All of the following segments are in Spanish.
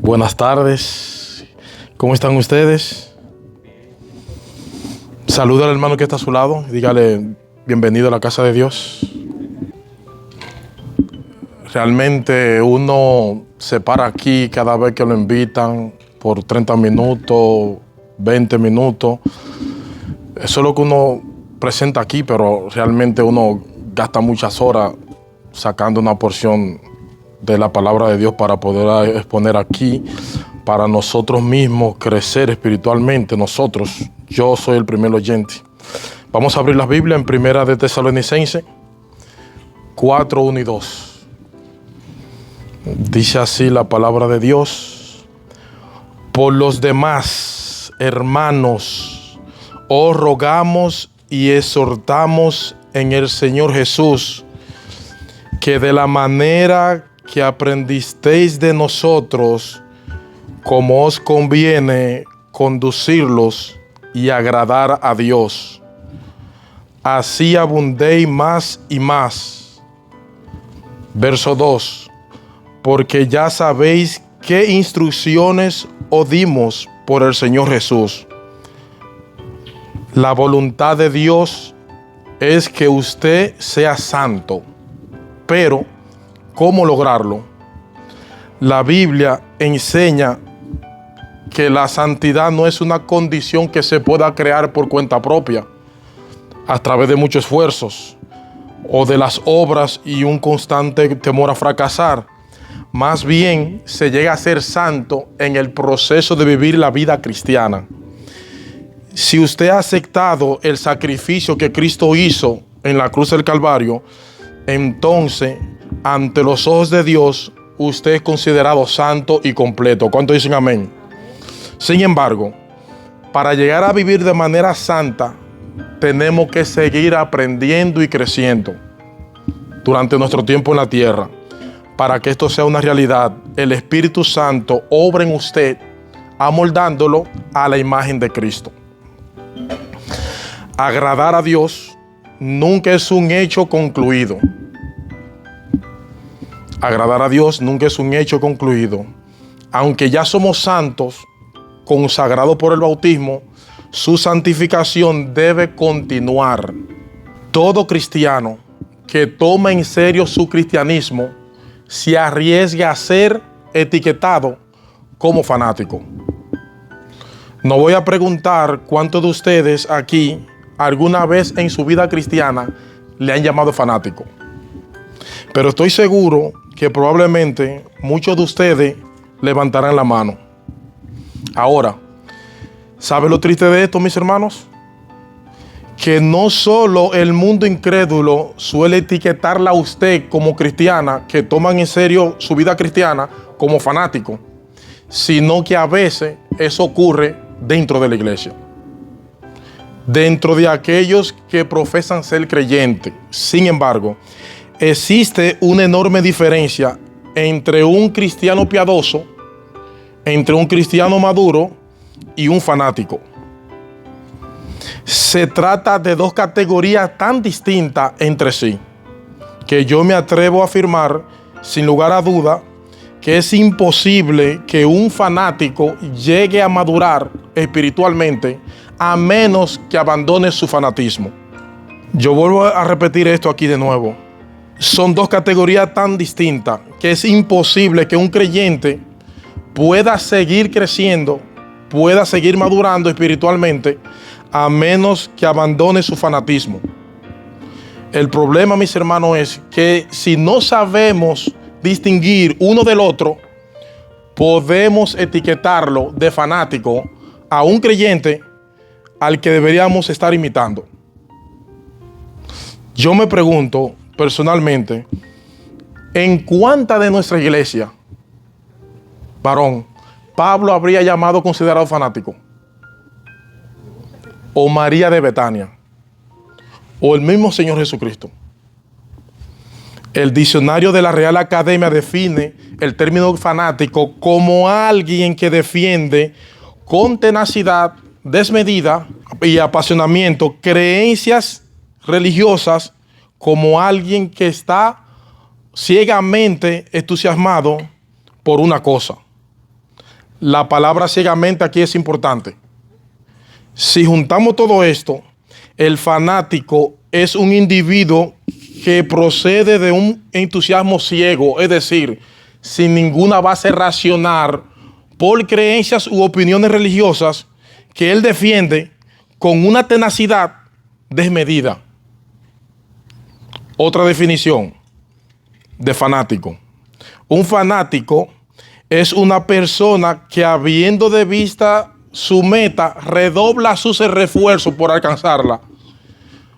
Buenas tardes, ¿cómo están ustedes? Saluda al hermano que está a su lado, dígale bienvenido a la casa de Dios. Realmente uno se para aquí cada vez que lo invitan por 30 minutos, 20 minutos. Eso es lo que uno presenta aquí, pero realmente uno gasta muchas horas sacando una porción de la palabra de Dios para poder exponer aquí, para nosotros mismos crecer espiritualmente. Yo soy el primer oyente. Vamos a abrir la Biblia en Primera de Tesalonicenses 4, 1 y 2. Dice así la palabra de Dios: por los demás, hermanos, os rogamos y exhortamos en el Señor Jesús, que de la manera que aprendisteis de nosotros, como os conviene conducirlos y agradar a Dios, así abundéis más y más. Verso 2. Porque ya sabéis qué instrucciones os dimos por el Señor Jesús. La voluntad de Dios es que usted sea santo. Pero, ¿cómo lograrlo? La Biblia enseña que la santidad no es una condición que se pueda crear por cuenta propia, a través de muchos esfuerzos o de las obras y un constante temor a fracasar. Más bien, se llega a ser santo en el proceso de vivir la vida cristiana. Si usted ha aceptado el sacrificio que Cristo hizo en la cruz del Calvario, entonces, ante los ojos de Dios, usted es considerado santo y completo. ¿Cuántos dicen amén? Sin embargo, para llegar a vivir de manera santa, tenemos que seguir aprendiendo y creciendo durante nuestro tiempo en la tierra. Para que esto sea una realidad, el Espíritu Santo obra en usted, amoldándolo a la imagen de Cristo. Agradar a Dios nunca es un hecho concluido. Agradar a Dios nunca es un hecho concluido. Aunque ya somos santos, consagrados por el bautismo, su santificación debe continuar. Todo cristiano que toma en serio su cristianismo se arriesga a ser etiquetado como fanático. No voy a preguntar cuántos de ustedes aquí alguna vez en su vida cristiana le han llamado fanático, pero estoy seguro que probablemente muchos de ustedes levantarán la mano. Ahora, ¿sabe lo triste de esto, mis hermanos? Que no solo el mundo incrédulo suele etiquetarla a usted como cristiana, que toman en serio su vida cristiana, como fanático, sino que a veces eso ocurre dentro de la iglesia, dentro de aquellos que profesan ser creyentes. Sin embargo, existe una enorme diferencia entre un cristiano piadoso, entre un cristiano maduro y un fanático. Se trata de dos categorías tan distintas entre sí, que yo me atrevo a afirmar, sin lugar a duda, que es imposible que un fanático llegue a madurar espiritualmente a menos que abandone su fanatismo. Yo vuelvo a repetir esto aquí de nuevo. Son dos categorías tan distintas que es imposible que un creyente pueda seguir creciendo, pueda seguir madurando espiritualmente, a menos que abandone su fanatismo. El problema, mis hermanos, es que si no sabemos distinguir uno del otro, podemos etiquetarlo de fanático a un creyente al que deberíamos estar imitando. Yo me pregunto personalmente, ¿en cuánta de nuestra iglesia, varón, Pablo habría llamado considerado fanático? ¿O María de Betania? ¿O el mismo Señor Jesucristo? El diccionario de la Real Academia define el término fanático como alguien que defiende con tenacidad, desmedida y apasionamiento creencias religiosas, como alguien que está ciegamente entusiasmado por una cosa. La palabra ciegamente aquí es importante. Si juntamos todo esto, el fanático es un individuo que procede de un entusiasmo ciego, es decir, sin ninguna base racional, por creencias u opiniones religiosas que él defiende con una tenacidad desmedida. Otra definición de fanático. Un fanático es una persona que, habiendo de vista su meta, redobla sus esfuerzos por alcanzarla.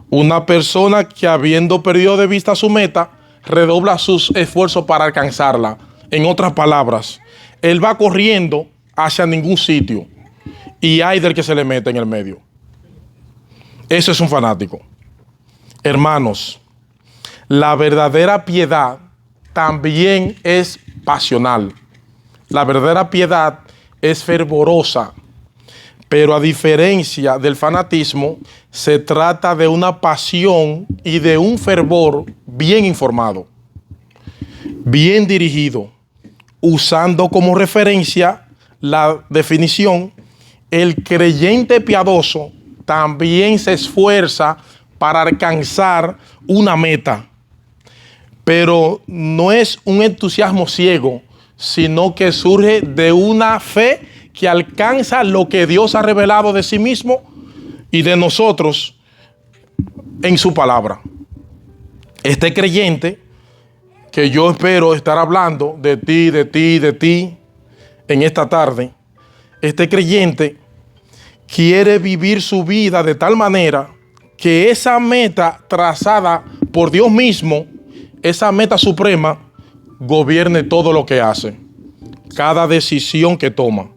Una persona que, habiendo perdido de vista su meta, redobla sus esfuerzos para alcanzarla. En otras palabras, él va corriendo hacia ningún sitio y hay del que se le mete en el medio. Eso es un fanático. Hermanos, la verdadera piedad también es pasional. La verdadera piedad es fervorosa, pero a diferencia del fanatismo, se trata de una pasión y de un fervor bien informado, bien dirigido, usando como referencia la definición: el creyente piadoso también se esfuerza para alcanzar una meta, pero no es un entusiasmo ciego, sino que surge de una fe que alcanza lo que Dios ha revelado de sí mismo y de nosotros en su palabra. Este creyente, que yo espero estar hablando de ti en esta tarde, este creyente quiere vivir su vida de tal manera que esa meta trazada por Dios mismo, esa meta suprema, gobierne todo lo que hace, cada decisión que toma,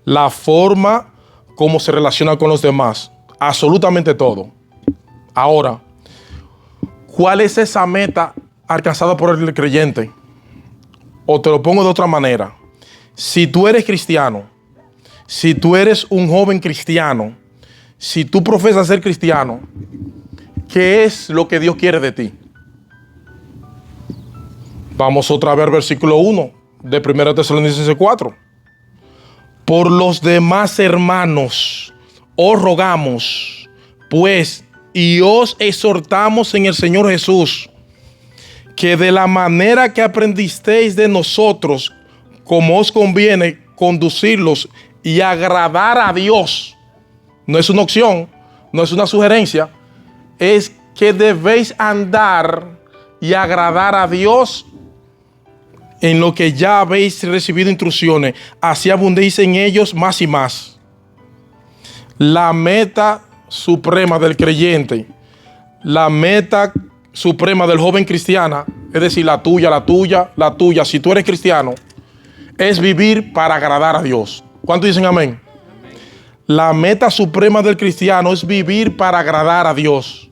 la forma como se relaciona con los demás, absolutamente todo. Ahora, ¿cuál es esa meta alcanzada por el creyente? O te lo pongo de otra manera. Si tú eres cristiano, si tú eres un joven cristiano, si tú profesas ser cristiano, ¿qué es lo que Dios quiere de ti? Vamos otra vez al versículo 1 de 1 Tesalonicenses 4. Por los demás hermanos, os rogamos, pues, y os exhortamos en el Señor Jesús, que de la manera que aprendisteis de nosotros, como os conviene conducirlos y agradar a Dios, no es una opción, no es una sugerencia, es que debéis andar y agradar a Dios en lo que ya habéis recibido instrucciones, así abundéis en ellos más y más. La meta suprema del creyente, la meta suprema del joven cristiana, es decir, la tuya, si tú eres cristiano, es vivir para agradar a Dios. ¿Cuántos dicen amén? La meta suprema del cristiano es vivir para agradar a Dios.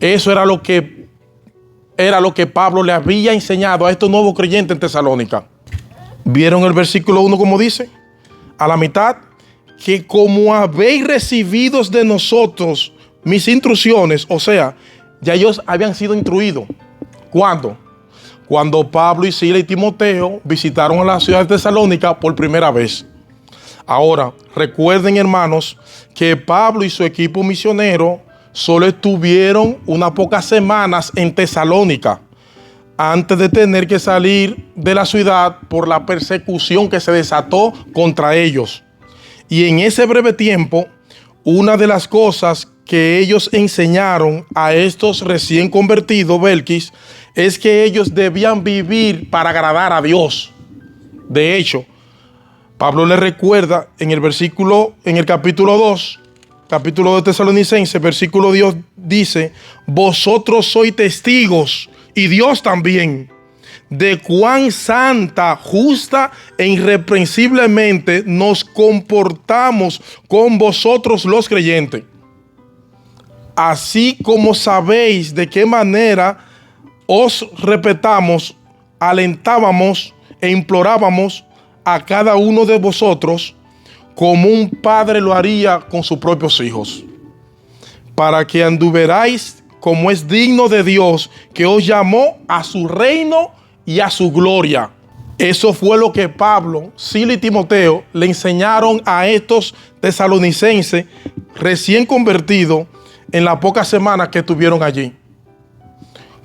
Eso era lo que Pablo le había enseñado a estos nuevos creyentes en Tesalónica. ¿Vieron el versículo 1 como dice? A la mitad, que como habéis recibido de nosotros mis instrucciones, o sea, ya ellos habían sido instruidos. ¿Cuándo? Cuando Pablo y Sila y Timoteo visitaron a la ciudad de Tesalónica por primera vez. Ahora, recuerden, hermanos, que Pablo y su equipo misionero solo estuvieron unas pocas semanas en Tesalónica antes de tener que salir de la ciudad por la persecución que se desató contra ellos. Y en ese breve tiempo, una de las cosas que ellos enseñaron a estos recién convertidos, Belkis, es que ellos debían vivir para agradar a Dios. De hecho, Pablo les recuerda en el capítulo 2, capítulo de Tesalonicenses, versículo 2 dice: vosotros sois testigos, y Dios también, de cuán santa, justa e irreprensiblemente nos comportamos con vosotros los creyentes. Así como sabéis de qué manera os respetamos, alentábamos e implorábamos a cada uno de vosotros, como un padre lo haría con sus propios hijos, para que anduvierais como es digno de Dios, que os llamó a su reino y a su gloria. Eso fue lo que Pablo, Sila y Timoteo le enseñaron a estos tesalonicenses recién convertidos en las pocas semanas que estuvieron allí.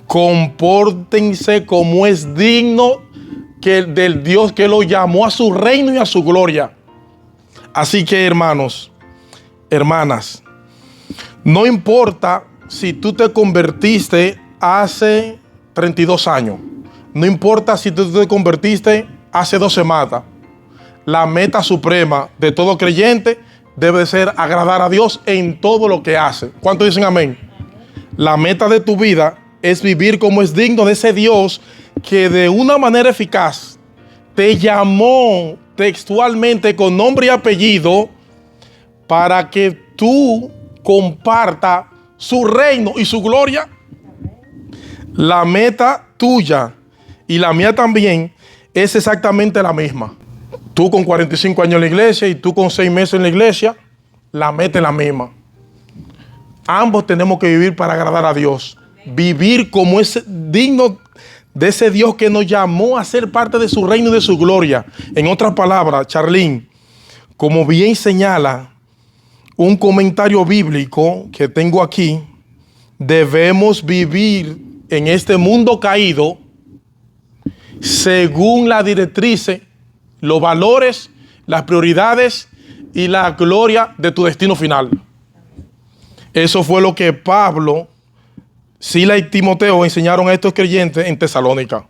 Compórtense como es digno del Dios que lo llamó a su reino y a su gloria. Así que, hermanos, hermanas, no importa si tú te convertiste hace 32 años, no importa si tú te convertiste hace 2 semanas, la meta suprema de todo creyente debe ser agradar a Dios en todo lo que hace. ¿Cuántos dicen amén? La meta de tu vida es vivir como es digno de ese Dios que de una manera eficaz te llamó textualmente con nombre y apellido para que tú compartas su reino y su gloria. La meta tuya y la mía también es exactamente la misma. Tú con 45 años en la iglesia y tú con 6 meses en la iglesia, la meta es la misma. Ambos tenemos que vivir para agradar a Dios. Vivir como es digno de ese Dios que nos llamó a ser parte de su reino y de su gloria. En otras palabras, Charlene, como bien señala un comentario bíblico que tengo aquí, debemos vivir en este mundo caído según la directriz, los valores, las prioridades y la gloria de tu destino final. Eso fue lo que Pablo, Sila y Timoteo enseñaron a estos creyentes en Tesalónica.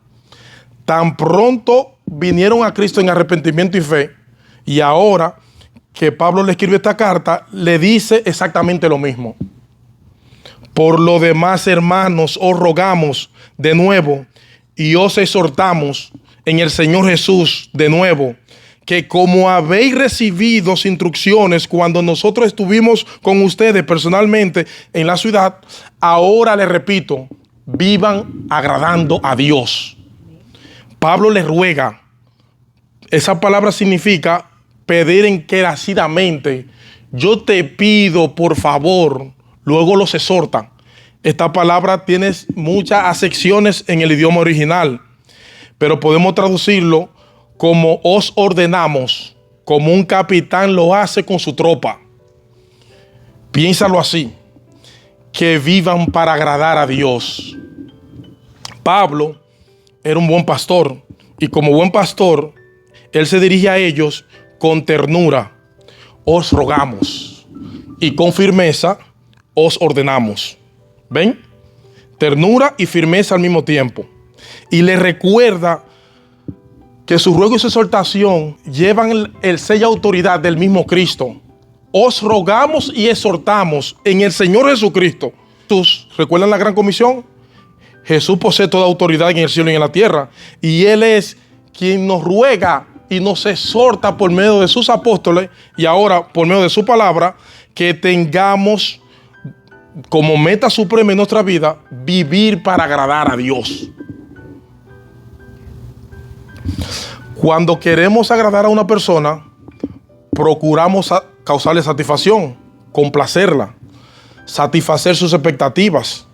Tan pronto vinieron a Cristo en arrepentimiento y fe, y ahora que Pablo le escribe esta carta, le dice exactamente lo mismo. Por lo demás, hermanos, os rogamos de nuevo y os exhortamos en el Señor Jesús de nuevo, que como habéis recibido instrucciones cuando nosotros estuvimos con ustedes personalmente en la ciudad, ahora les repito, vivan agradando a Dios. Pablo les ruega. Esa palabra significa pedir encarecidamente. Yo te pido, por favor. Luego los exhorta. Esta palabra tiene muchas acepciones en el idioma original, pero podemos traducirlo como os ordenamos, como un capitán lo hace con su tropa. Piénsalo así, que vivan para agradar a Dios. Pablo era un buen pastor y como buen pastor, él se dirige a ellos con ternura. Os rogamos y con firmeza os ordenamos. ¿Ven? Ternura y firmeza al mismo tiempo. Y les recuerda que su ruego y su exhortación llevan el sello de autoridad del mismo Cristo. Os rogamos y exhortamos en el Señor Jesucristo. ¿Recuerdan la gran comisión? Jesús posee toda autoridad en el cielo y en la tierra. Y Él es quien nos ruega y nos exhorta por medio de sus apóstoles y ahora por medio de su palabra que tengamos como meta suprema en nuestra vida vivir para agradar a Dios. Cuando queremos agradar a una persona, procuramos causarle satisfacción, complacerla, satisfacer sus expectativas.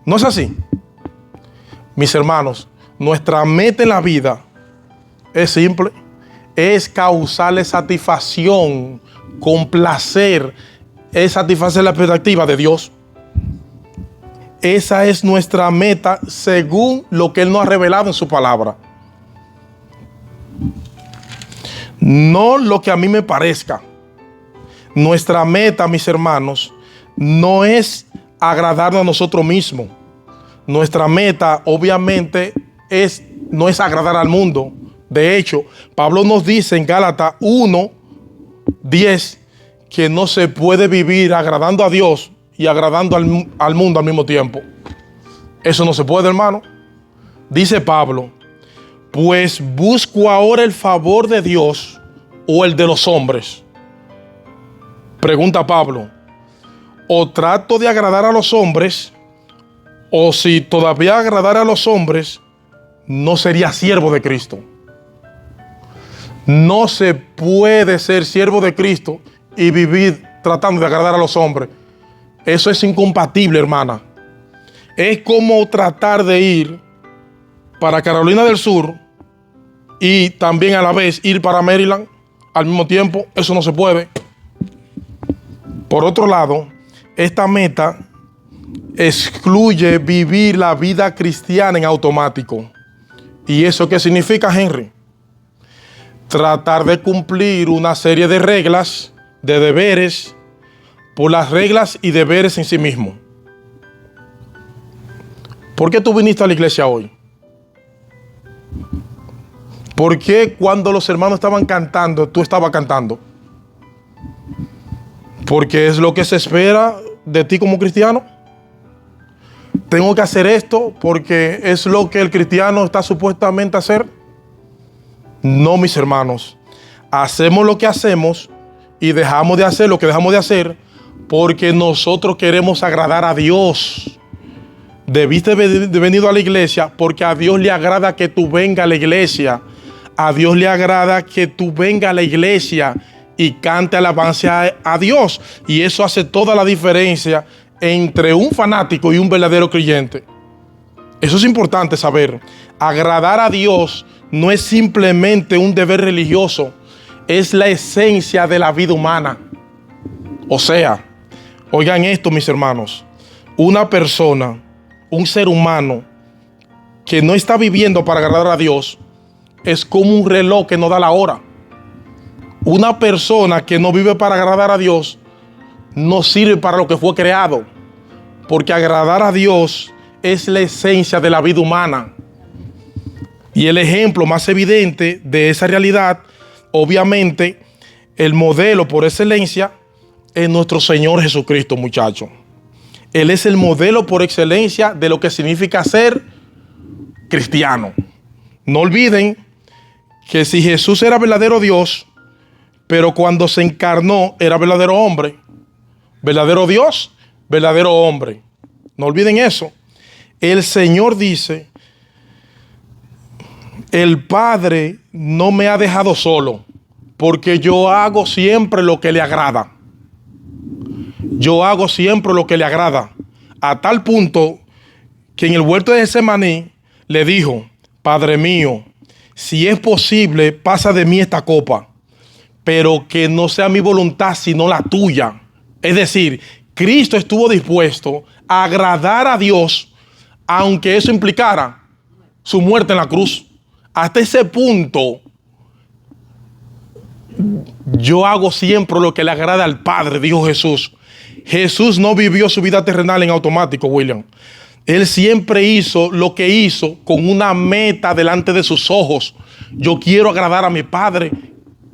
¿No es así? Mis hermanos, nuestra meta en la vida es simple, es causarle satisfacción, complacer, es satisfacer la expectativa de Dios. Esa es nuestra meta según lo que Él nos ha revelado en su palabra. No lo que a mí me parezca. Nuestra meta, mis hermanos, no es agradarnos a nosotros mismos. Nuestra meta, obviamente, no es agradar al mundo. De hecho, Pablo nos dice en Gálatas 1:10 que no se puede vivir agradando a Dios y agradando al mundo al mismo tiempo. Eso no se puede, hermano. Dice Pablo, pues busco ahora el favor de Dios o el de los hombres. Pregunta Pablo, o trato de agradar a los hombres, o si todavía agradara a los hombres, no sería siervo de Cristo. No se puede ser siervo de Cristo y vivir tratando de agradar a los hombres. Eso es incompatible, hermana. Es como tratar de ir para Carolina del Sur y también a la vez ir para Maryland al mismo tiempo. Eso no se puede. Por otro lado, esta meta excluye vivir la vida cristiana en automático. ¿Y eso qué significa, Henry? Tratar de cumplir una serie de reglas, de deberes, por las reglas y deberes en sí mismo. ¿Por qué tú viniste a la iglesia hoy? ¿Por qué cuando los hermanos estaban cantando, tú estabas cantando? Porque es lo que se espera de ti como cristiano. Tengo que hacer esto porque es lo que el cristiano está supuestamente a hacer. No, mis hermanos. Hacemos lo que hacemos y dejamos de hacer lo que dejamos de hacer porque nosotros queremos agradar a Dios. Debiste haber venido a la iglesia porque a Dios le agrada que tú vengas a la iglesia. A Dios le agrada que tú vengas a la iglesia y cante alabanza a Dios. Y eso hace toda la diferencia entre un fanático y un verdadero creyente. Eso es importante saber. Agradar a Dios no es simplemente un deber religioso, es la esencia de la vida humana. O sea, oigan esto, mis hermanos, una persona, un ser humano que no está viviendo para agradar a Dios es como un reloj que no da la hora. Una persona que no vive para agradar a Dios no sirve para lo que fue creado, porque agradar a Dios es la esencia de la vida humana. Y el ejemplo más evidente de esa realidad, obviamente, el modelo por excelencia es nuestro Señor Jesucristo, muchachos. Él es el modelo por excelencia de lo que significa ser cristiano. No olviden que si Jesús era verdadero Dios, pero cuando se encarnó era verdadero hombre, verdadero Dios, verdadero hombre. No olviden eso. El Señor dice: el Padre no me ha dejado solo, porque yo hago siempre lo que le agrada. Yo hago siempre lo que le agrada. A tal punto que en el huerto de Getsemaní le dijo: Padre mío, si es posible, pasa de mí esta copa, pero que no sea mi voluntad sino la tuya. Es decir, Cristo estuvo dispuesto a agradar a Dios, aunque eso implicara su muerte en la cruz. Hasta ese punto, yo hago siempre lo que le agrada al Padre, dijo Jesús. Jesús no vivió su vida terrenal en automático, William. Él siempre hizo lo que hizo con una meta delante de sus ojos. Yo quiero agradar a mi Padre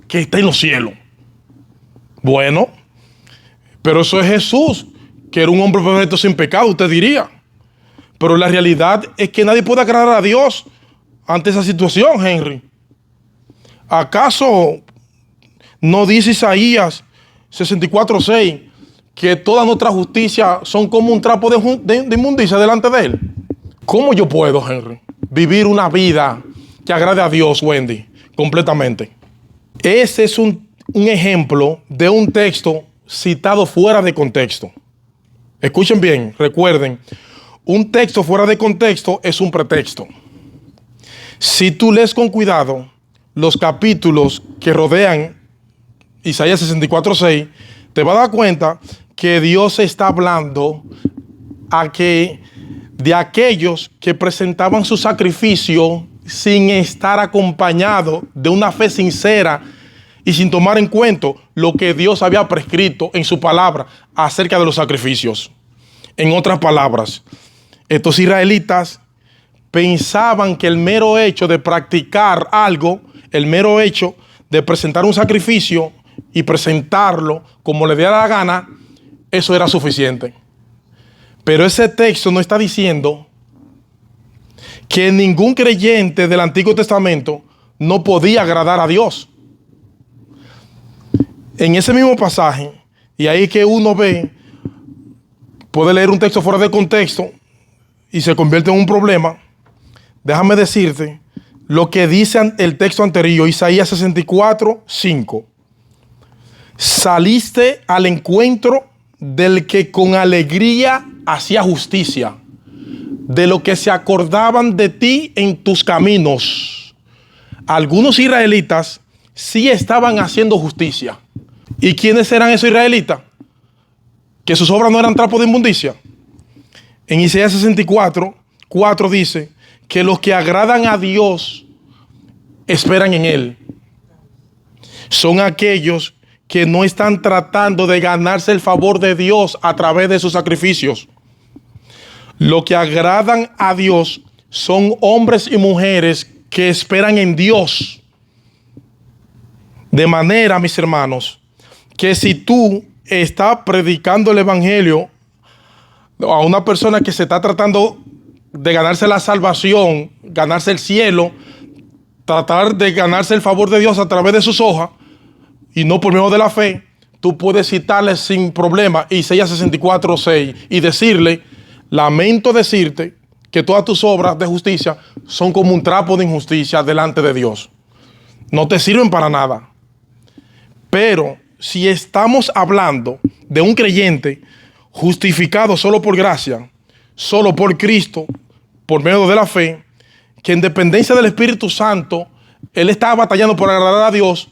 que está en los cielos. Bueno, pero eso es Jesús, que era un hombre perfecto sin pecado, usted diría. Pero la realidad es que nadie puede agradar a Dios ante esa situación, Henry. ¿Acaso no dice Isaías 64:6 que toda nuestra justicia son como un trapo de inmundicia delante de Él? ¿Cómo yo puedo, Henry, vivir una vida que agrade a Dios, Wendy, completamente? Ese es un ejemplo de un texto citado fuera de contexto. Escuchen bien, recuerden, un texto fuera de contexto es un pretexto. Si tú lees con cuidado los capítulos que rodean Isaías 64:6, te vas a dar cuenta que Dios está hablando de aquellos que presentaban su sacrificio sin estar acompañado de una fe sincera y sin tomar en cuenta lo que Dios había prescrito en su palabra acerca de los sacrificios. En otras palabras, estos israelitas pensaban que el mero hecho de practicar algo, el mero hecho de presentar un sacrificio y presentarlo como le diera la gana, eso era suficiente. Pero ese texto no está diciendo que ningún creyente del Antiguo Testamento no podía agradar a Dios. En ese mismo pasaje, y ahí que uno puede leer un texto fuera de contexto y se convierte en un problema. Déjame decirte lo que dice el texto anterior, Isaías 64:5. Saliste al encuentro del que con alegría hacía justicia, de lo que se acordaban de ti en tus caminos. algunos israelitas sí estaban haciendo justicia. ¿Y quiénes eran esos israelitas? Que sus obras no eran trapo de inmundicia. En Isaías 64:4 dice que los que agradan a Dios esperan en Él. Son aquellos que no están tratando de ganarse el favor de Dios a través de sus sacrificios. Los que agradan a Dios son hombres y mujeres que esperan en Dios. De manera, mis hermanos, que si tú estás predicando el evangelio a una persona que se está tratando de ganarse la salvación, ganarse el cielo, tratar de ganarse el favor de Dios a través de sus hojas y no por medio de la fe, tú puedes citarle sin problema Isaías 64:6 y decirle: lamento decirte que todas tus obras de justicia son como un trapo de injusticia delante de Dios. No te sirven para nada. Pero si estamos hablando de un creyente justificado solo por gracia, solo por Cristo, por medio de la fe, que en dependencia del Espíritu Santo, él está batallando por agradar a Dios,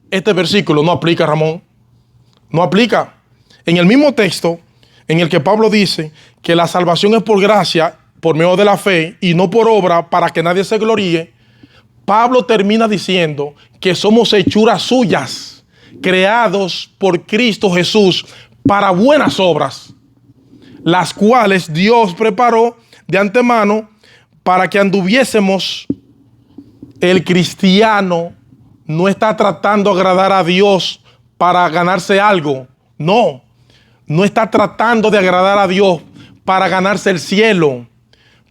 este versículo no aplica, Ramón. No aplica. En el mismo texto en el que Pablo dice que la salvación es por gracia, por medio de la fe y no por obra, para que nadie se gloríe, Pablo termina diciendo que somos hechuras suyas, creados por Cristo Jesús para buenas obras, las cuales Dios preparó de antemano para que anduviésemos. El cristiano no está tratando de agradar a Dios para ganarse algo. No, no está tratando de agradar a Dios para ganarse el cielo,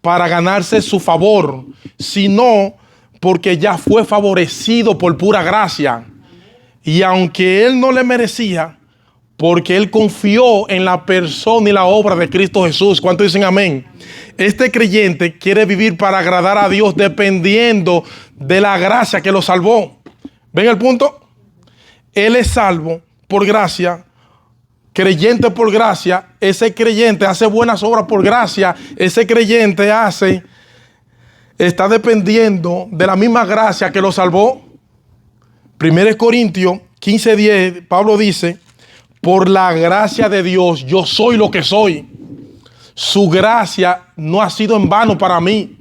para ganarse su favor, sino porque ya fue favorecido por pura gracia. Y aunque él no le merecía, porque él confió en la persona y la obra de Cristo Jesús. ¿Cuántos dicen amén? Este creyente quiere vivir para agradar a Dios dependiendo de la gracia que lo salvó. ¿Ven el punto? Él es salvo por gracia, creyente por gracia. Ese creyente hace buenas obras por gracia. Ese creyente está dependiendo de la misma gracia que lo salvó. 1 Corintios 15:10, Pablo dice: por la gracia de Dios yo soy lo que soy. Su gracia no ha sido en vano para mí.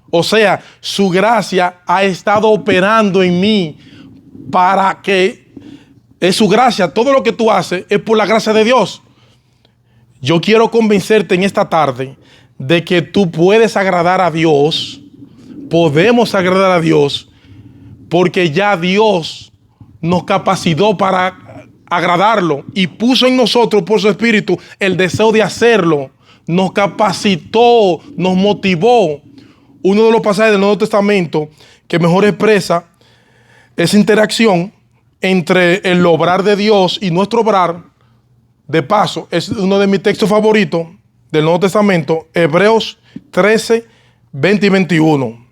O sea, su gracia ha estado operando en mí para que es su gracia. Todo lo que tú haces es por la gracia de Dios. Yo quiero convencerte en esta tarde de que tú puedes agradar a Dios. Podemos agradar a Dios porque ya Dios nos capacitó para agradarlo y puso en nosotros por su Espíritu el deseo de hacerlo. Nos capacitó, nos motivó. Uno de los pasajes del Nuevo Testamento que mejor expresa esa interacción entre el obrar de Dios y nuestro obrar, de paso, es uno de mis textos favoritos del Nuevo Testamento, Hebreos 13:20 y 21.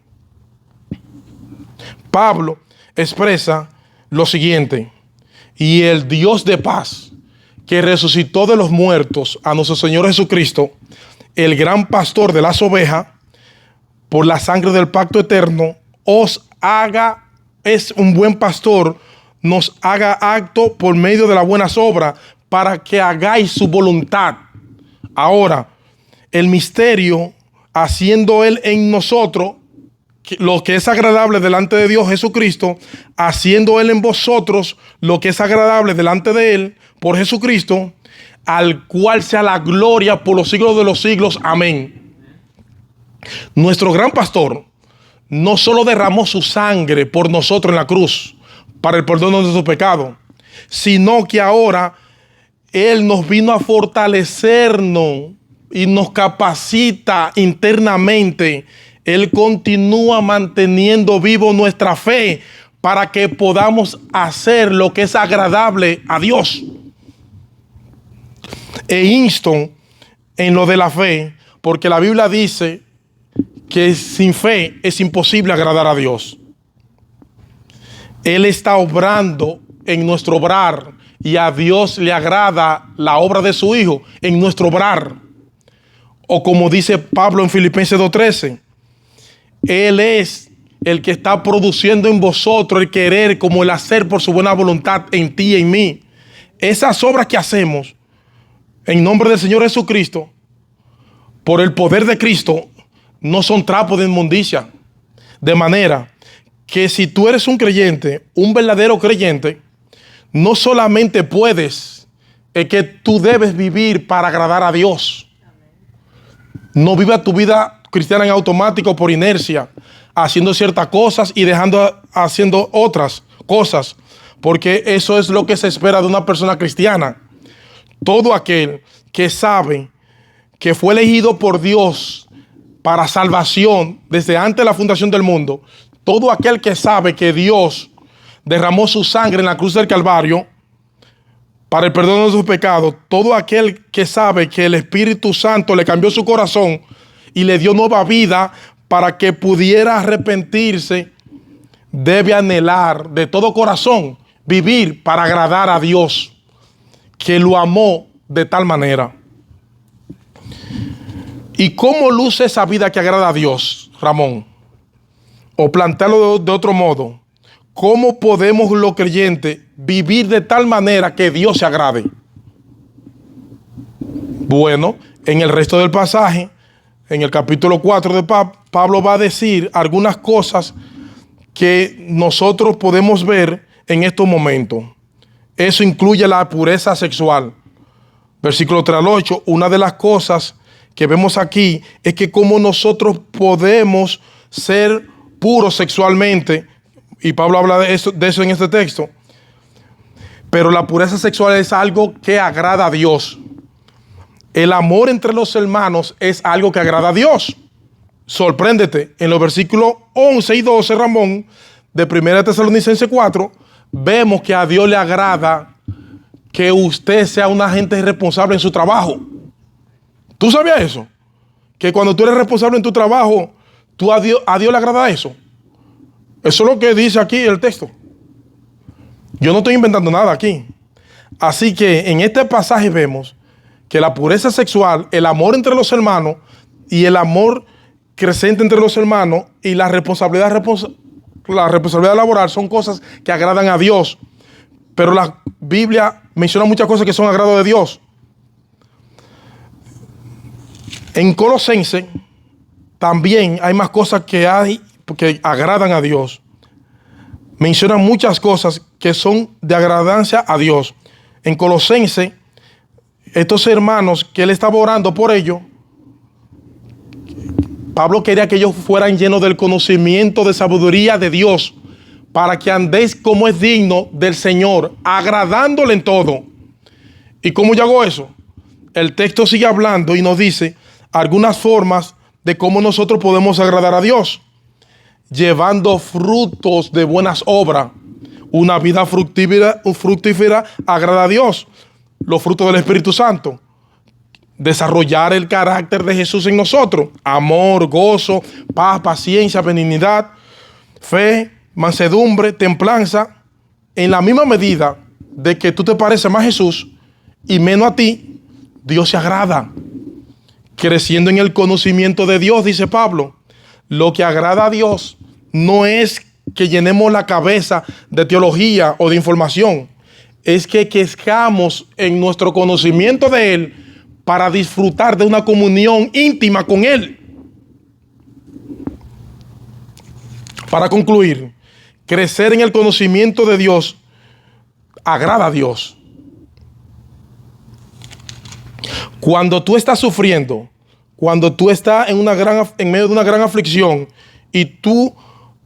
Pablo expresa lo siguiente: y el Dios de paz, que resucitó de los muertos a nuestro Señor Jesucristo, el gran pastor de las ovejas, por la sangre del pacto eterno, es un buen pastor, nos haga acto por medio de las buenas obras, para que hagáis su voluntad. Ahora, el misterio, haciendo Él en nosotros lo que es agradable delante de Dios Jesucristo, haciendo Él en vosotros lo que es agradable delante de Él por Jesucristo, al cual sea la gloria por los siglos de los siglos. Amén. Nuestro gran pastor no solo derramó su sangre por nosotros en la cruz para el perdón de nuestros pecados, sino que ahora Él nos vino a fortalecernos y nos capacita internamente. Él continúa manteniendo vivo nuestra fe para que podamos hacer lo que es agradable a Dios. E insto en lo de la fe, porque la Biblia dice que sin fe es imposible agradar a Dios. Él está obrando en nuestro obrar y a Dios le agrada la obra de su Hijo en nuestro obrar. O como dice Pablo en Filipenses 2:13, Él es el que está produciendo en vosotros el querer como el hacer por su buena voluntad en ti y en mí. Esas obras que hacemos en nombre del Señor Jesucristo, por el poder de Cristo, no son trapos de inmundicia. De manera que si tú eres un creyente, un verdadero creyente, no solamente puedes, es que tú debes vivir para agradar a Dios. No viva tu vida cristiana en automático por inercia, haciendo ciertas cosas y haciendo otras cosas, porque eso es lo que se espera de una persona cristiana. Todo aquel que sabe que fue elegido por Dios para salvación desde antes de la fundación del mundo, todo aquel que sabe que Dios derramó su sangre en la cruz del Calvario para el perdón de sus pecados, todo aquel que sabe que el Espíritu Santo le cambió su corazón y le dio nueva vida para que pudiera arrepentirse, debe anhelar de todo corazón vivir para agradar a Dios, que lo amó de tal manera. ¿Y cómo luce esa vida que agrada a Dios, Ramón? O plantearlo de otro modo, ¿cómo podemos los creyentes vivir de tal manera que Dios se agrade? Bueno, en el resto del pasaje, en el capítulo 4 de Pablo va a decir algunas cosas que nosotros podemos ver en estos momentos. Eso incluye la pureza sexual. Versículo 3 al 8, una de las cosas que vemos aquí es que cómo nosotros podemos ser puros sexualmente, y Pablo habla de eso en este texto. Pero la pureza sexual es algo que agrada a Dios. El amor entre los hermanos es algo que agrada a Dios. Sorpréndete, en los versículos 11 y 12, Ramón, de 1 Tesalonicenses 4, vemos que a Dios le agrada que usted sea un agente responsable en su trabajo. ¿Tú sabías eso? Que cuando tú eres responsable en tu trabajo, a Dios le agrada eso. Eso es lo que dice aquí el texto. Yo no estoy inventando nada aquí. Así que en este pasaje vemos que la pureza sexual, el amor entre los hermanos y el amor creciente entre los hermanos y la responsabilidad laboral son cosas que agradan a Dios. Pero la Biblia menciona muchas cosas que son agrado de Dios. En Colosenses también hay más cosas que agradan a Dios. Menciona muchas cosas que son de agradancia a Dios. En Colosenses, estos hermanos que él estaba orando por ellos, Pablo quería que ellos fueran llenos del conocimiento de sabiduría de Dios, para que andéis como es digno del Señor, agradándole en todo. ¿Y cómo yo hago eso? El texto sigue hablando y nos dice algunas formas de cómo nosotros podemos agradar a Dios. Llevando frutos de buenas obras. Una vida fructífera agrada a Dios. Los frutos del Espíritu Santo. Desarrollar el carácter de Jesús en nosotros. Amor, gozo, paz, paciencia, benignidad, fe, mansedumbre, templanza. En la misma medida de que tú te pareces más a Jesús y menos a ti, Dios se agrada. Creciendo en el conocimiento de Dios, dice Pablo. Lo que agrada a Dios no es que llenemos la cabeza de teología o de información. Es que crezcamos en nuestro conocimiento de Él para disfrutar de una comunión íntima con Él. Para concluir, crecer en el conocimiento de Dios agrada a Dios. Cuando tú estás sufriendo, cuando tú estás en medio de una gran aflicción y tú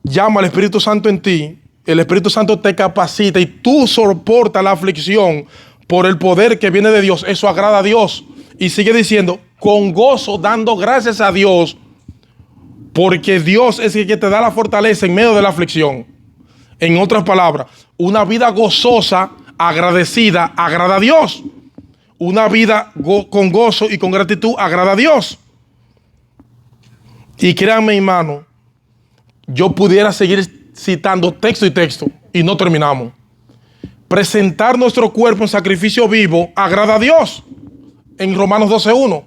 llamas al Espíritu Santo en ti, el Espíritu Santo te capacita y tú soportas la aflicción por el poder que viene de Dios, eso agrada a Dios. Y sigue diciendo, con gozo, dando gracias a Dios, porque Dios es el que te da la fortaleza en medio de la aflicción. En otras palabras, una vida gozosa, agradecida, agrada a Dios. Una vida con gozo y con gratitud agrada a Dios. Y créanme, hermano, yo pudiera seguir citando texto y texto y no terminamos. Presentar nuestro cuerpo en sacrificio vivo agrada a Dios. En Romanos 12:1.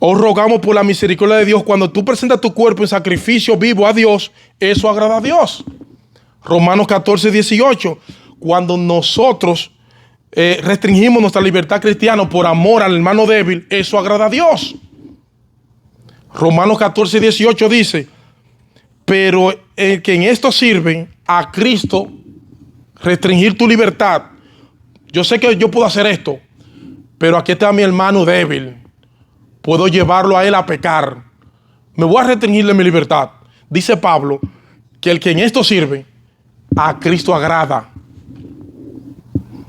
Os rogamos por la misericordia de Dios. Cuando tú presentas tu cuerpo en sacrificio vivo a Dios, eso agrada a Dios. Romanos 14, 18. Cuando nosotros restringimos nuestra libertad cristiana por amor al hermano débil, eso agrada a Dios. Romanos 14, 18 dice: pero el que en esto sirve a Cristo, restringir tu libertad. Yo sé que yo puedo hacer esto, pero aquí está mi hermano débil. Puedo llevarlo a él a pecar. Me voy a restringirle mi libertad. Dice Pablo que el que en esto sirve a Cristo agrada.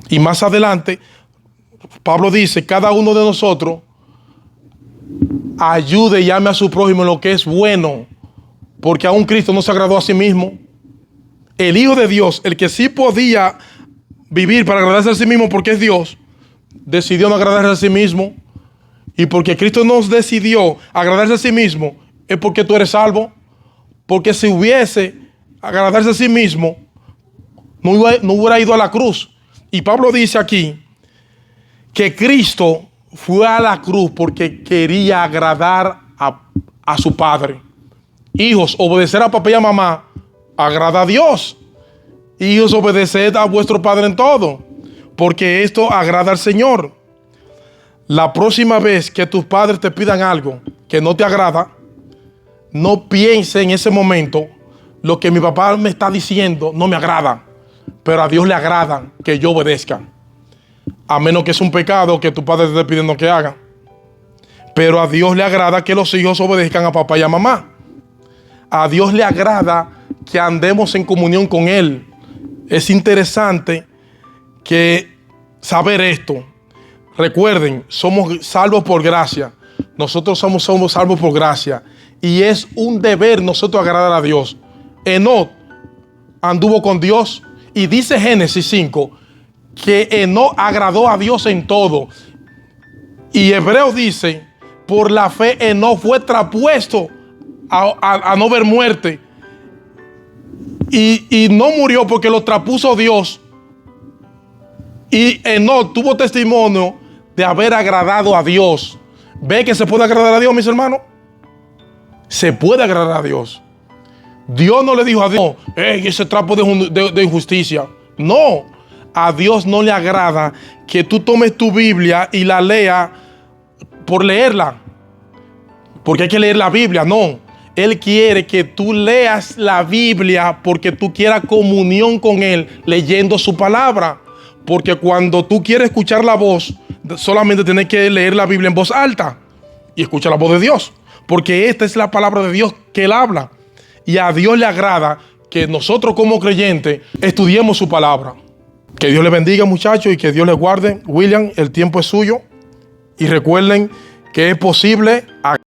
Y más adelante, Pablo dice: cada uno de nosotros ayude y ame a su prójimo en lo que es bueno, porque aún Cristo no se agradó a sí mismo. El Hijo de Dios, el que sí podía vivir para agradarse a sí mismo porque es Dios, decidió no agradarse a sí mismo. Y porque Cristo nos decidió agradarse a sí mismo, es porque tú eres salvo. Porque si hubiese agradarse a sí mismo, no hubiera ido a la cruz. Y Pablo dice aquí que Cristo fue a la cruz porque quería agradar a su Padre. Hijos, obedecer a papá y a mamá agrada a Dios. Hijos, obedeced a vuestro Padre en todo, porque esto agrada al Señor. La próxima vez que tus padres te pidan algo que no te agrada, no piense en ese momento: lo que mi papá me está diciendo no me agrada, pero a Dios le agrada que yo obedezca. A menos que es un pecado que tu padre te esté pidiendo que haga. Pero a Dios le agrada que los hijos obedezcan a papá y a mamá. A Dios le agrada que andemos en comunión con Él. Es interesante que saber esto. Recuerden, somos salvos por gracia. Nosotros somos salvos por gracia. Y es un deber nosotros agradar a Dios. Enoc anduvo con Dios. Y dice Génesis 5 que Enoc agradó a Dios en todo. Y Hebreos dice: por la fe Enoc fue traspuesto a no ver muerte. Y no murió porque lo traspuso Dios. Y Enoc tuvo testimonio de haber agradado a Dios. ¿Ve que se puede agradar a Dios, mis hermanos? Se puede agradar a Dios. Dios no le dijo a Dios: hey, ese trapo de injusticia. No, a Dios no le agrada que tú tomes tu Biblia y la leas por leerla, porque hay que leer la Biblia. No, Él quiere que tú leas la Biblia porque tú quieras comunión con Él leyendo su palabra. Porque cuando tú quieres escuchar la voz, solamente tienes que leer la Biblia en voz alta y escuchar la voz de Dios, porque esta es la palabra de Dios que Él habla. Y a Dios le agrada que nosotros como creyentes estudiemos su palabra. Que Dios les bendiga, muchachos, y que Dios les guarde. William, el tiempo es suyo. Y recuerden que es posible